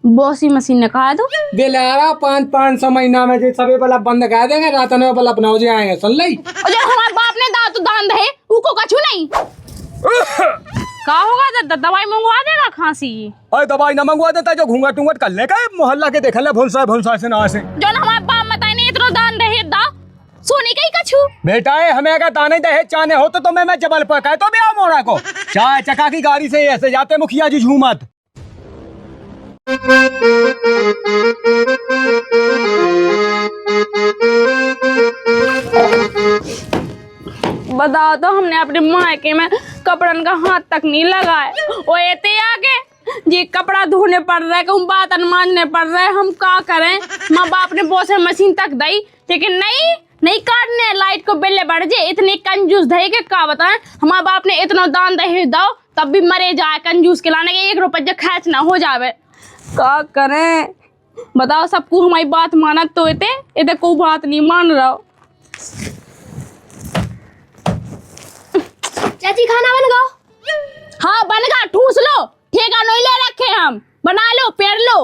Bossy machine ने कहा तो दिलारा 500 महीना में जे सबे वाला बंद कर देंगे रात में वाला अपना हो जाएंगे सुन ली। और जब हमारे बाप ने दांत दान दे उको कछु नहीं का होगा दवाई मंगवा देगा खांसी की। अरे दवाई न मंगवा देता जो घूंघट टूंघट कर ले का मोहल्ला के देख ले भुलसा से ना से जो हमारे बाप बताई नहीं इतना दान दे दा सोने का ही कछु बेटा है हमें अगर दाने दहेज चाहने हो तो मैं जबलपुर कह तो भी आओ मोड़ा को चाय चका की गाड़ी से ऐसे जाते मुखिया जी झूमत। बताओ तो हमने अपने मायके में कपड़न का हाथ तक नहीं लगाए वो एते आगे जी कपड़ा धोने पड़ रहा है कहूँ बात मांजने पड़ रहा है हम क्या करें। माँ बाप ने वॉशिंग मशीन तक दी लेकिन नहीं काटने लाइट को बिल्ले बढ़ जाए इतने कंजूस दे के क्या बताएं। हमारे बाप ने इतना दान दहेज दो तब भी मरे जाए कंजूस के लाने के 1 रुपया खर्च ना हो जावे क्या करें। बताओ सबको हमारी बात मानत तो इते कोई बात नहीं मान रहा। चाची खाना बन गया? हाँ बन गया ठूस लो ठेका नहीं ले रखे हम बना लो पेड़ लो।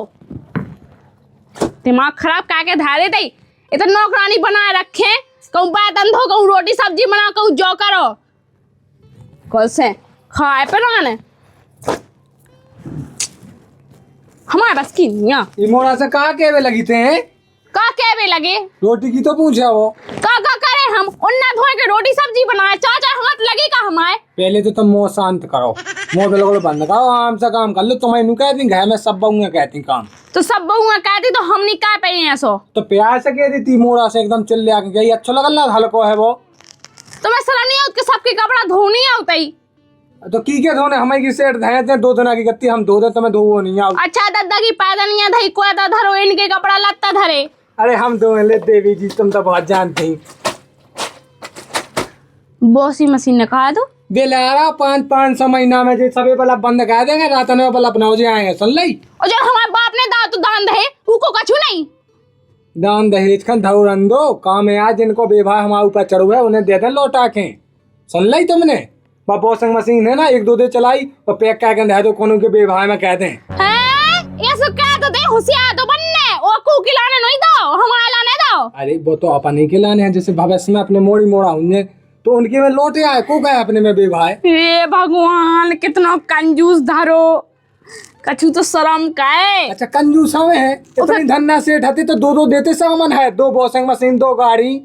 दिमाग खराब करके धारे थे इतना नौकरानी बनाए रखे कहूँ बर्तन धो कहूँ रोटी सब्जी बना कहूँ जो करो कल से खाए पे रहने हमारे बस की नहीं। इमोड़ा से कहा केवे लगी थे का भी लगे रोटी की तो पूछा वो का करे हम उन्ना धोए के रोटी सब्जी बनाए चाचा हाथ लगे का हमारे। पहले तो तुम मुँह शांत करो मुँह बिल्कुल बंद करो आराम से काम कर लो। तुम्हें नु कहती घर में सब बहुएं कहती काम तो सब बहुआ कहती तो हम नहीं कह पाए ऐसो तो प्यार से कह दी थी मोड़ा से एकदम चिल्ले आके गई अच्छा लगल हल्को है वो तो मैं शर्म नहीं उसके सबके कपड़ा धोनी आता ही तो की के धोने हमें की सेठ धए थे 2 दिन की गत्ती हम धो दे तुम्हें धो नहीं आओ। अच्छा दादा की पैदा नहीं है धई कोई धरो इनके कपड़ा लत्ता धरे। अरे हम दो ले देवी जी तुम तो बहुत जानते ही। बॉसी मशीन ने कहा तो दिलारा 500 महीना में जे सबे वाला बंद कर देंगे रात में वाला अपना हो जाएंगे सुन ली। और जब हमारे बाप ने दांत दान दे उको कछु नहीं दान दहेज खन धौरन दो काम है आज जिनको बेभा हमारे ऊपर चढ़ू है उन्हें दे दे लौटा के सुन ली तुमने। वॉशिंग मशीन है ना 1-2 दिन चलाई और पैक करके दे दो कोनो के बेभा में कहते हैं ये सब कह तो दे होशियार तो बनने ओ को खिलाने नहीं दो हमारे लाने दो। अरे वो तो अपन ही खिलाने हैं जैसे भविष्य में अपने मोड़ा उन्हें तो उनके में लौटे आए को गए अपने में बेभाई। ये भगवान कितना कंजूस धरो कछु तो शर्म का है। अच्छा कंजूस हमें है इतनी धन्ना सेठ हते तो 2-2 देते सामान है 2 वॉशिंग मशीन 2 गाड़ी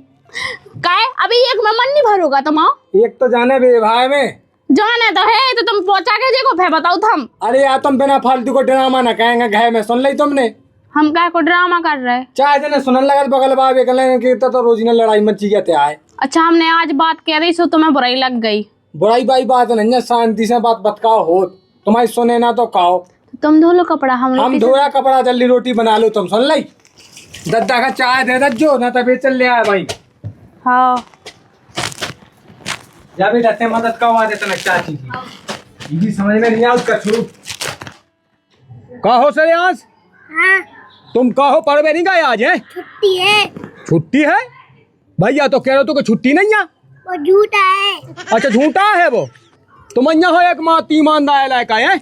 काय अभी एक में मन नहीं भरोगा तुम एक तो जाने बेभाई में जाने तो है तो तुम पहुंचा के देखो फिर बताओ थम। अरे यार तुम बिना फालतू को ड्रामा ना कहेंगे घर में सुन ली तुमने हम क्या को ड्रामा कर रहे हैं चाहे जने सुनने लगा बगल बाबे के तो रोजी ने लड़ाई मची जाते आए। अच्छा हमने आज बात कह रही सो तुम्हें बुराई लग गई। बुराई बाई बात नहीं शांति से बात बतकाओ हो तुम्हारी सुने ना तो खाओ तुम धो लो कपड़ा हम धोया कपड़ा जल्दी रोटी बना लो तुम सुन ली। दद्दा का चाय दे दज्जो ना तभी चल ले आए भाई। हाँ जा भी रहते मदद का हुआ देते चाची की समझ में नहीं आ उसका छू कहो श्रेयांश हाँ तुम कहो पढ़वे नहीं गए आज है छुट्टी है। छुट्टी है भैया तो कह रहे हो कि छुट्टी नहीं है वो झूठा है। अच्छा झूठा है वो तुम यहाँ हो एक माती ईमानदार लायक है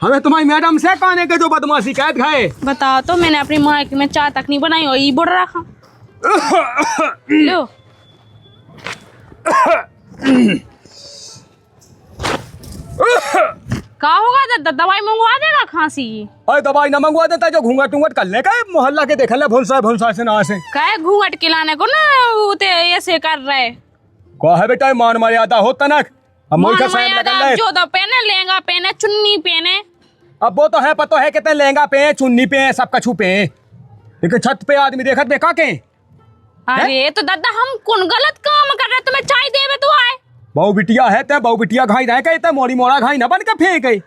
हमें तुम्हारी मैडम से कहने के जो बदमाशी कैद गए। बताओ तो मैंने अपनी माँ में चाय तक नहीं बनाई और ये बोल रखा लो का होगा दवाई मंगवा देगा खांसी की। अरे दवाई न मंगवा देता जो घूंघट टूंघट कर ले का मोहल्ला के देख ले भुलसा से ना से क्या घूंघट खिलाने को ना उते ऐसे कर रहे को है बेटा मान मर्यादा हो तनक अब मोई का साइन लगा ले जो तो पहने लहंगा पहने चुन्नी पहने अब वो तो है पता है कितने लहंगा पे चुन्नी पे सब कछु पे लेकिन छत पे आदमी देखत बेका के। अरे तो दादा हम कौन गलत काम कर रहे तुम्हें चाय देवे तो आए बहु बिटिया है ते बहु बिटिया घाई रह गए ते मोड़ी मोड़ा घाई ना बन के फेंक गई।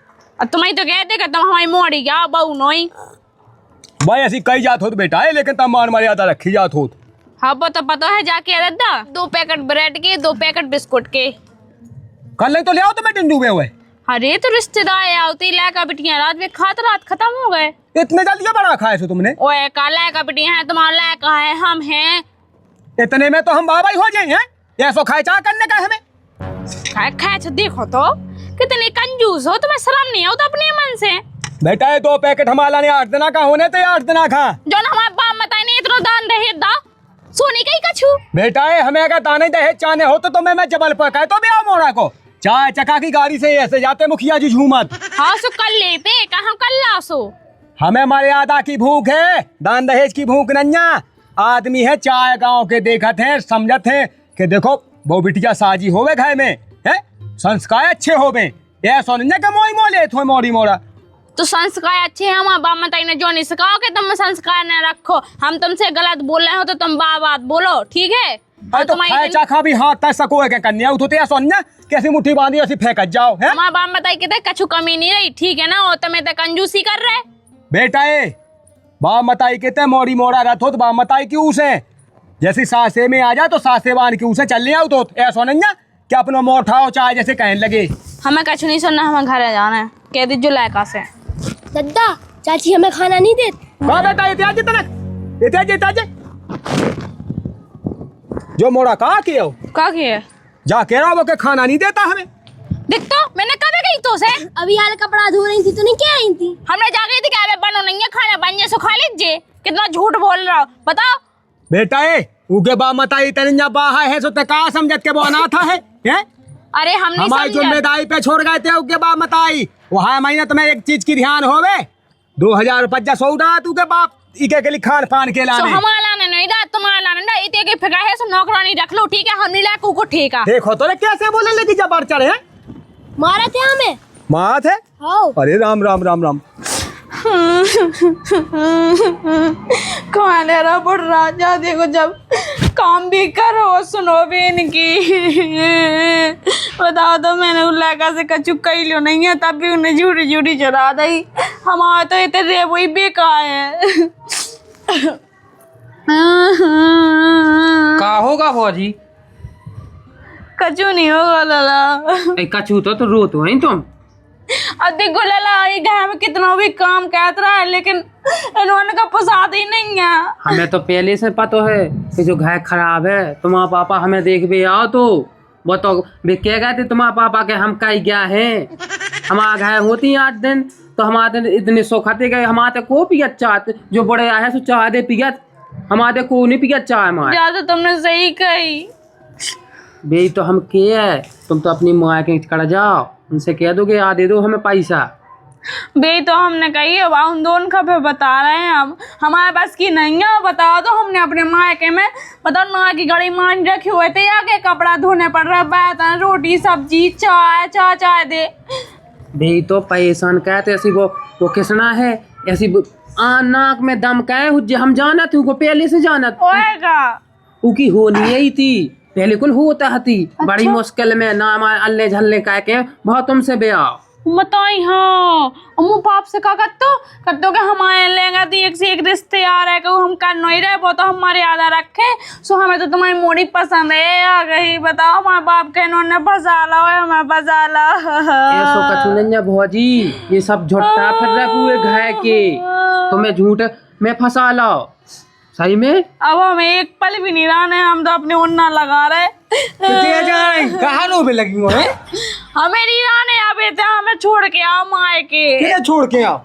तुम्हें तो कहते कि तुम हमारी मोड़ी क्या बहु नोई भाई ऐसी कई जात होत बेटा है लेकिन तब मान मर्यादा रखी जात होत। हाँ वो तो पता है जाके दादा 2 पैकेट ब्रेड के 2 पैकेट बिस्कुट के कल नहीं तो ले आओ तो मैं डूबे हुए। अरे तो रिश्तेदार आती लैका बिटिया रात में खाते रात खत्म हो गए। इतने जल्दी बना खाए सो तुमने ओए का लैका बिटिया है तुम्हारा लैका है हम हैं इतने में तो हम बाबा हो जाए हैं ऐसो खाए चाह करने का हमें खाए खाए देखो तो कितने कंजूस हो तुम्हें शर्म नहीं हो तो अपने मन से। बेटा ये 2 पैकेट हमारा ने 8 दिना का होने थे 8 दिना खा जो न हमारे बाप मताई ने इतना दान दहेज दा सोने का ही कछु। बेटा ये हमें अगर दाने दहेज चाहने होते तो मैं जबलपुर का तो भी आओ मोड़ा को चाय चका की गाड़ी से ऐसे जाते मुखिया जी झूमत। हाँ सो कर लेते कहाँ कर लासो। हमें मर्यादा की भूख है, दान दहेज की भूख नन्या। आदमी है चाय गांव के देखत है समझत है कि देखो वो बिटिया साजी होवे घर में है, संस्कार अच्छे होवे। ये सोनिया के मोई मोले थो मोरी मोड़ा तो संस्कार अच्छे हैं हमारे बाप मताई ने जो नहीं सिखाओ कि तुम संस्कार न रखो। हम तुमसे गलत बोल रहे हो तो तुम बात बोलो ठीक है। अरे तो खाए चाखा भी हाथ तक सको है क्या कन्या उठोते या सोनिया कैसी मुट्ठी बांधी ऐसी फेंक जाओ है। हमारे बाप मताई कहते कछु कमी नहीं रही ठीक है ना। और तुम्हें तो कंजूसी कर रहे बेटा ए बाप मताई कहते मोड़ी मोड़ा रथ हो तो बाप मताई क्यों से जैसी सासे में आ जा तो सासे बांध क्यों से चल आओ तो ऐसा नहीं क्या अपना मोड़ उठाओ चाहे जैसे कहने लगे। हमें कछु नहीं सुनना हमें घर जाना है कह दीजिए लायका से। दद्दा चाची हमें खाना नहीं देती। वाह बेटा इतिहास तनक इतिहास जो मोड़ा कहा किया का किए जा कह रहा वो के खाना नहीं देता हमें। देख तो मैंने कब गई तो से अभी हाल कपड़ा धो रही थी तो नहीं क्या आई थी। हमने जा गई थी क्या बनो नहीं है खाना बन जाए सो खा लीजिए। कितना झूठ बोल रहा हो बताओ। बेटा ए उगे बा मताई तनिया बाहा है सो ते का समझत के वो अनाथ है अरे हम नहीं हमारी समझे। जिम्मेदारी पे छोड़ गए थे उगे बा मताई वहाँ महीने तुम्हें एक चीज की ध्यान होवे 2000 रुपया सौदा तू के बाप इके के लिए खान पान के सो लाने हमारा नहीं दा तुम्हारा लाने दा इते के फिका है सो नौकरानी रख लो ठीक है। हम नहीं लायक को ठेका। देखो तो कैसे बोले लेकिन जबर चढ़े हैं मारा थे हमें। माँ थे हाँ अरे राम राम राम राम खाने रहा बड़ राजा देखो जब काम भी करो सुनो भी इनकी। बताओ तो मैंने उन लड़का से कछु कही लो नहीं है तब भी उन्हें झूठी झूठी चढ़ा दी। हमारा तो इतने रे वही बेकार है। का होगा भौजी कछु नहीं होगा लाला। कछू तो रो तो है तुम। अब देखो लाला ये घर में कितना भी काम कहता रहा है लेकिन इन्होंने का पसंद ही नहीं है। हमें तो पहले से पता है कि जो घर खराब है तुम्हारा पापा हमें देख भी आओ तो वो तो वे कह गए थे तुम्हारा पापा के हम कहीं गया है। हमारा घर होती 8 दिन तो हमारे दिन इतने सोखाते गए हमारे को पियत चाहते जो बड़े आए सो चाह दे पियत हमारे को नहीं पियत चाह हमारे। ज्यादा तुमने सही कही। बे तो हम के है तुम तो अपनी माँ के कर जाओ उनसे कह दोगे आ दे दो हमें पैसा। बे तो हमने कही अब उन दोनों खबर बता रहे हैं अब हमारे पास की नहीं है। बताओ तो हमने अपने मायके में बताओ ना की गड़ी मान रखे हुए थे आगे कपड़ा धोने पड़ रहा बर्तन रोटी सब्जी चाय चाय चाय दे। बे तो पैसा कहते ऐसी वो किसना है ऐसी नाक में दम कहे हम जाना थी उनको पहले से जाना होएगा उकी होनी ही थी पहले कुल होता हती। बड़ी मुश्किल में ना अल्ले झल्ले कह के बहुत तुमसे ब्याह बताई। हाँ अम्मू बाप से का करतो के हमारे लेंगे तो एक से एक रिश्ते आ रहे को हम कर नहीं रहे वो तो हमारे आधा रखे। सो हमें तो तुम्हारी मोड़ी पसंद है आ गई। बताओ हमारे बाप के इन्होंने फंसा ला हमें फंसा ला। ऐसो कछु नहीं है भौजी ये सब झुट्टा फिर रहे पूरे घर के तुम्हें झूठ में फंसा लाओ सही में। अब हमें एक पल भी नहीं रहने हम तो अपने उन्ना लगा रहे। कहाँ रो में लगी है हमें नहीं रहने अभी तो हमें छोड़ के आओ माए के। क्या छोड़ के आओ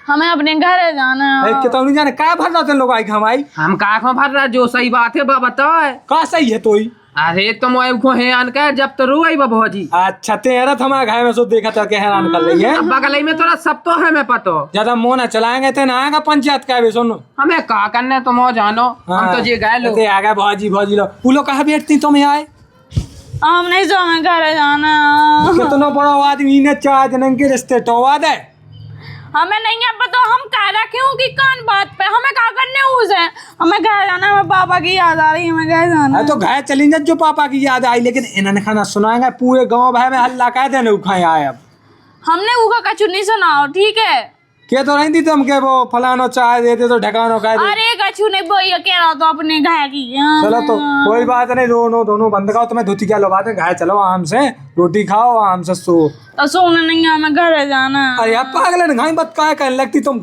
हमें अपने घर जाना है। कितना नहीं जाने क्या भर रहा लोग आई हमारी हम का भर रहा जो सही बात है बताओ है का सही है तो ही। अरे तुम को हैरान कर जब तो रो आई भौजी। अच्छा तेरा था हमारे घर में सो देखा था हैरान कर रही है। बगल में थोड़ा सब तो है मैं पता ज्यादा मोना चलाएंगे तो ना आएगा पंचायत का भी सुनो हमें का करना तुम जानो। हम तो ये गए लो आ गए भौजी भौजी लो वो लोग कहाँ बैठती तुम आए हम नहीं सो हमें घर जाना। कितना बड़ा आदमी ने 4 दिन के रिश्ते टोवा दे। हमें नहीं है पता हम कह रखे हूँ कि कान बात पे हमें क्या करने उसे हमें घर जाना हमें पापा की याद आ रही है हमें घर जाना। तो घर चली जा जो पापा की याद आई लेकिन इन्होंने खाना सुनाएंगे पूरे गांव भाई में हल्ला कह देने खाए आए। अब हमने उका कछु नहीं सुनाओ ठीक है। क्या तो नहीं थी तुम के वो फलानो चाय देते तो ढकानो कह दे। अरे कछु नहीं वो ये कह रहा तो अपने घर की। चलो तो कोई बात नहीं दोनों बंद खाओ तुम्हें धोती क्या लो बात है घर चलो आराम से रोटी खाओ आराम से सो। तो सोने नहीं है हमें घर जाना। अरे आप पागल है घाई बात क्या कहने लगती तुम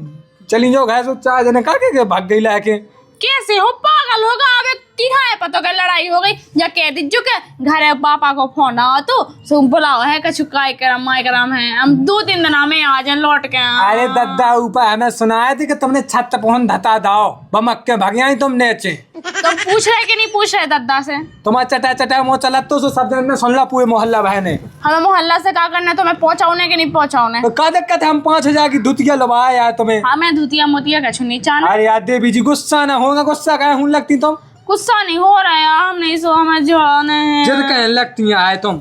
चली जाओ घर सो चाय देने का के भाग गई लाके कैसे हो पागल होगा अबे की है पता का लड़ाई हो गई या कह दीजिए के घरे पापा को फोन आओ तो सो बुलाओ है कछु काय करम माय करम है हम 2-3 दिन में आ जाए लौट के। अरे दद्दा ऊपर हमें सुनाया थी कि तुमने छत पहुंच धता दाओ बमक के भगिया ही तुमने अच्छे तो पूछ रहे कि नहीं पूछ रहे दद्दा से? तुम्हारा चटा चटा मुँह चला तो सब जन ने सुन ला पूरे मोहल्ला बहने। हमें मोहल्ला से क्या करना है तुम्हें पहुंचाउने के नहीं पहुंचाउने? तो का दिक्कत है हम 5,000 की धुतिया लवाया यार तुम्हें। हमें धुतिया मोतिया कछु नहीं चाहना। अरे यार देवी जी गुस्सा ना होगा गुस्सा कहे हूं लगती तुम। गुस्सा नहीं हो रहा है हम नहीं सो हमें जोड़ाने हैं। जिद कहे लगती आए तुम।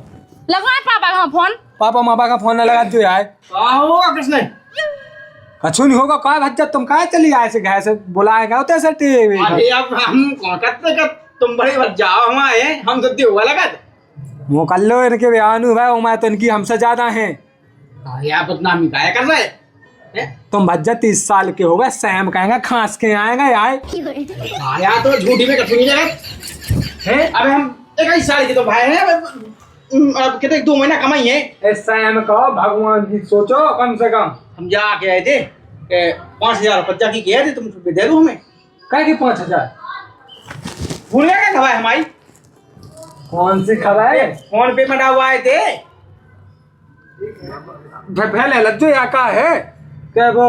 लगवाए पापा का फोन? पापा मापा का फोन न लगा जो आए। होगा किसने? कछु नहीं होगा काय भज्जा तुम काय चली आए से घर से बुलाएगा होते से टीवी। अरे अब हम कहते कि तुम बड़े बच जाओ हम आए हम तो हुआ लगा वो कर लो इनके बयान हुआ मैं तो इनकी हमसे ज्यादा हैं। यार बदनामी काहे कर रहे हैं? तुम भज्जा 30 साल के हो गए सैम कहेंगे खांस के आएगा यार। यार तो झूठी में कठुनी जगह है। अबे हम 21 साल के तो भाई हैं अब कितने 2 महीना कमाई है। सैम कहो भगवान की सोचो कम से कम। हम जाके आए थे 5,000 रुपया की किया थे तुम दे दो हमें क्या की 5,000 भूल गए क्या खबर हमारी? कौन सी खबर है? फोन पे में डाल आए थे पहले लज्जो या का है क्या वो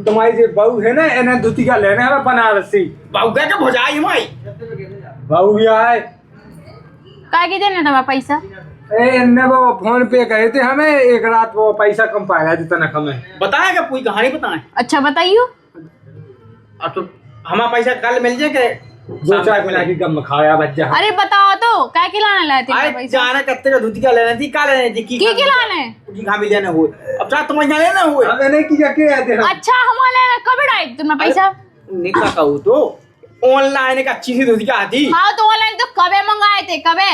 तुम्हारी जो बहू है ना इन्हें धुतिया लेने हमें बनारसी। बहू क्या के भुजाई हमारी बहू भी आए काय के देने तुम्हें पैसा? इनने वो फोन पे कहे थे हमें एक रात वो पैसा कम पाया जितना हमें बताएगा कोई कहानी बताएं। अच्छा बताइयो। अब तो हमारा पैसा कल मिल जाए 2-4 महीना की कम खाया बच्चा। अरे बताओ तो काय के लाने लाए थे आए पैसा? जाना कत्ते का धुतिया लेना थी का लेना थी की लाने? की खा भी लेना हुए अब चार तुम यहाँ लेना हुए हमें नहीं किया के आते हम। अच्छा हमारे कब डाई तुम्हें पैसा? निका कहूँ तो ऑनलाइन एक अच्छी सी धुतिया आती। हाँ तो ऑनलाइन तो कबे मंगाए थे कबे?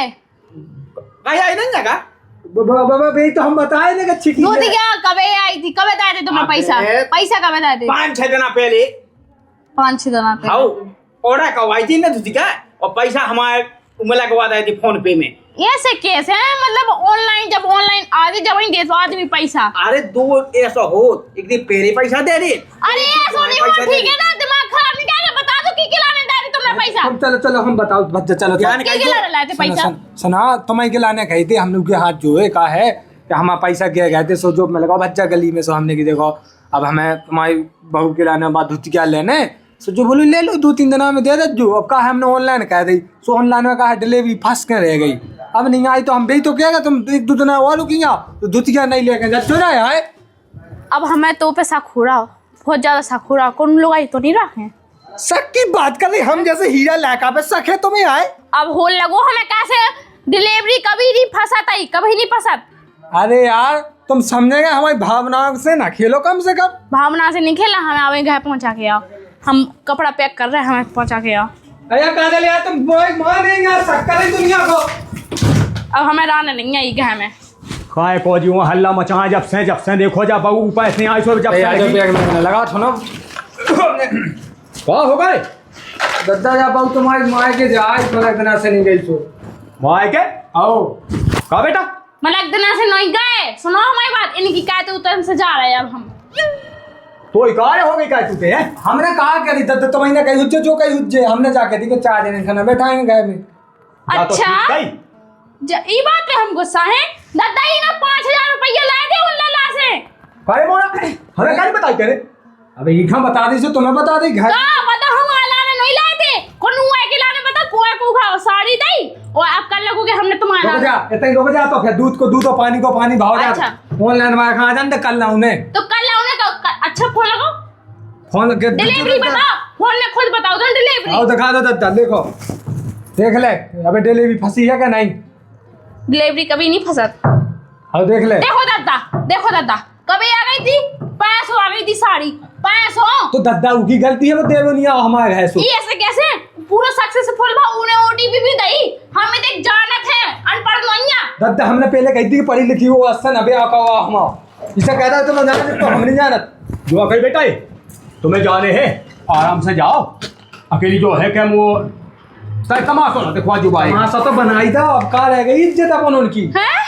कहीं आई नहीं जगह बाबा भाई तो हम बताए ना अच्छी की धुतिया कबे आई थी कबे दाए थे तुम्हें पैसा? पैसा कबे दाए थे? 5-6 दिन पहले 5-6 दिन पे। हाँ ऑर्डर करवाई थी ना धुतिया और पैसा हमारे उमला के बाद आई थी फोन पे में। ऐसे कैसे है मतलब ऑनलाइन जब ऑनलाइन आदि जब नहीं दे तो आदमी पैसा। अरे 2 ऐसा हो एक दिन पहले पैसा दे रहे। अरे ऐसा नहीं हो ठीक है ना दिमाग खराब नहीं क्या बता दो की लाने दे रही तुमने पैसा? हम चलो हम बताओ बच्चा चलो की लाने लाए थे पैसा? सुना तुम्हें के लाने कही थी हम लोग के हाथ जो है का है कि हमारा पैसा क्या गए थे सो जो मैं लगाओ बच्चा गली में सो हमने की देखो अब हमें तुम्हारी बहू के लाने बाद धुतिया लेने सो जो बोलो ले लो 2-3 दिन में दे दे जो अब कहा हमने ऑनलाइन कह दी सो ऑनलाइन में कहा डिलीवरी फंस के रह गई अब नहीं आई तो हम भी तो क्या तुम 1-2 दिन और रुकिया तो धुतिया नहीं लेके जा चुरा है। अब हमें तो पे साखुरा बहुत ज्यादा साखुरा कौन लोग आई तो नहीं रखे शक की बात कर रही हम जैसे हीरा लहका पे शक है तुम्हें आए। अब हो लगो हमें कैसे डिलीवरी कभी नहीं फंसाता ही कभी नहीं फंसात। अरे यार तुम समझेगा हमारी भावनाओं से ना खेलो कम से कम। भावना से नहीं खेला हमें अब घर पहुंचा के आओ हम कपड़ा पैक कर रहे हैं हमें पहुंचा के आओ। अरे काजल यार तुम मान नहीं यार शक्कर है दुनिया को। अब हमें रहने नहीं आई घर में काय को जी वो हल्ला मचा जब से देखो जा बहू ऊपर से आई सो जब से लगा थो ना क्या हो गए दद्दा जा बाबू तुम्हारी माँ के जाए तो लगना से नहीं गई सो माय के आओ का बेटा मतलब दिन से नहीं गए सुनो हमारी बात इनकी कहते उतर से जा रहे हैं अब हम तो इकार हो गई काय तुझे हमने कहा करी दद्दा तुम्हें कही हुज्जे जो कही हुज्जे हमने जाके दी कि 4 दिन खाना बैठाएंगे घर में। अच्छा ये बात पे हम गुस्सा है दादा ही ना 5,000 रुपया लाए थे उन लल्ला से काय बोला हमें काय बताई करे अबे इखा बता दी सो तुम्हें बता दी घर का बता हम लाने नहीं लाए थे कौन हुआ के लाने बता कोई को खाओ साड़ी दई और आप कल लगोगे हमने तुम्हारा रुक जा इतना ही रुक जा तो फिर दूध को दूध और पानी को पानी भाव जा अच्छा। ऑनलाइन वाला खा जान कल ना उन्हें तो कल लाउने का अच्छा फोन लगाओ फोन के डिलीवरी बताओ फोन में खुद बताओ तो डिलीवरी आओ दिखा दो दद्दा देखो देख ले अबे डिलीवरी फंसी है क्या नहीं डिलीवरी कभी नहीं फंसत। आओ देख ले देखो दादा कभी आ गई थी 500 आ गई थी साड़ी 500 तो दद्दा की गलती है वो देव नहीं आओ हमारे है सो ये ऐसे कैसे पूरा सक्सेसफुल भा उन्हें ओटीपी भी दई हमें देख जानत है अनपढ़ लोइया दद्दा हमने पहले कही थी कि पढ़ी लिखी हो असन अबे आका हम इसे कहता है तुम जानत तो हम नहीं जानत जो अकेले बेटा तुम्हें जाने हैं आराम से जाओ अकेली जो है क्या वो तमाशा ना देखो जुबाई मासा तो बनाई था अब का रह गई इज्जत अपन उनकी हैं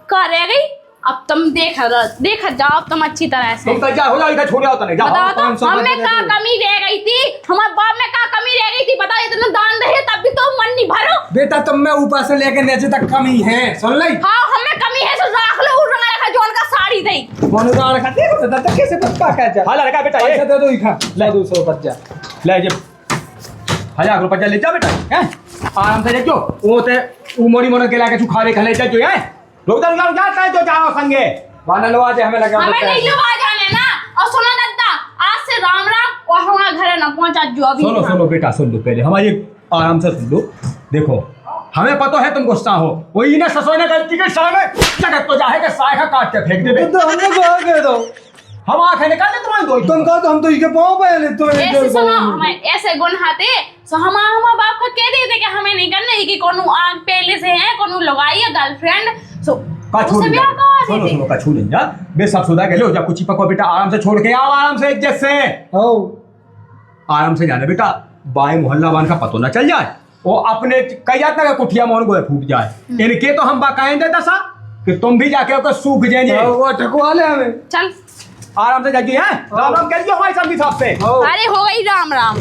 का रह गई अब तुम देख जाओ अब तुम अच्छी तरह से। तुम तैयार हो जाओ, इधर छोड़ आओ तने, जाओ। बताओ तो 500 हमें रुपए क्या दे दो। कमी रह गई थी, हमारे बाप में क्या कमी रह गई थी, बताओ इतना दान दे तब भी तो मन नहीं भरो। बेटा तुम में ऊपर से लेके नीचे तक कमी है, सुन ली। हाँ हमें कमी है, तो राख लो उड़ रखा जोन का साड़ी दई। अनुदान का देखो दादा कैसे पक्का कर जा। हाला लगा बेटा, पैसे ये दे दो इखा, ले 200 बच्चा। ले जे 1000 रुपया ले जा बेटा, हैं आराम से जो वो ते उमोरी मोर के लाके छुखावे खले जा जो है। रुक जा जाता है जो जाओ संगे। वाना लो आज हमें लगा हमें नहीं लो आ जाने ना। और सुनो दद्दा, आज से राम राम और हमारा घर ना पहुंचा जो अभी। सुनो बेटा, सुन लो पहले हमारी आराम से सुन लो। देखो हमें पता है तुम गुस्सा हो, वही ना ससुर ने गलती के सामने जगत तो जाए के साय का काट के फेंक दे। तो हमने कहा कह दो, हम आंखें निकाल दे तुम्हारी दो। तुम कहो तो हम तो इसके पाँव पे ले तो ऐसे सुनो, हमें ऐसे गुण हाथे सो हमारा बाप को कह देते कि हमें नहीं करना कि कोनो आग पहले से है, कोनो लगाई है गर्लफ्रेंड सो उससे ब्याह करवा सुनो देते। सुनो का छू लेंगे बे सब सुधा के लो जा कुछ पको बेटा, आराम से छोड़ के आओ, आराम से इज्जत से आराम से जाना बेटा। बाएं मोहल्ला वान का पतो ना चल जाए, वो अपने कई जाता है कुठिया मोहन को फूट जाए। इनके तो हम बाकायदे दसा कि तुम भी जाके ओकर सूख जाएंगे। वो ठकवा ले हमें। चल आराम से जाइए, हैं राम राम कह दियो हमारी सब साहब से। अरे हो गई राम राम।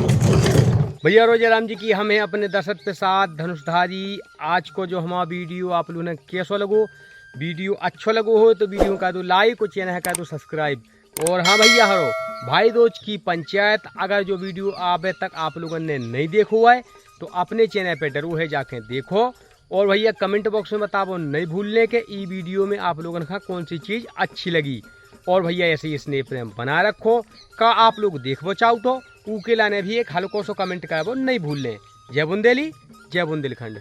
भैया रोजाराम जी की हमें अपने दर्शक के साथ धनुषधारी आज को जो हमारा वीडियो आप लोगों ने कैसा लगो, वीडियो अच्छा लगो हो तो वीडियो का दो लाइक और चैनल का दो सब्सक्राइब। और हाँ भैया हरो भाई दोस्त की पंचायत, अगर जो वीडियो अभी तक आप लोगों ने नहीं देखो हुआ है तो अपने चैनल पे जरूर है जाके देखो। और भैया कमेंट बॉक्स में बताओ नहीं भूलने के ई वीडियो में आप लोगों का कौन सी चीज़ अच्छी लगी। और भैया ऐसे ही स्नेह प्रेम बना रखो का आप लोग देखो चाहो तो ऊके लाने भी एक हल्को सो कमेंट करबो नहीं भूलने। जय बुंदेली, जय बुंदेलखंड।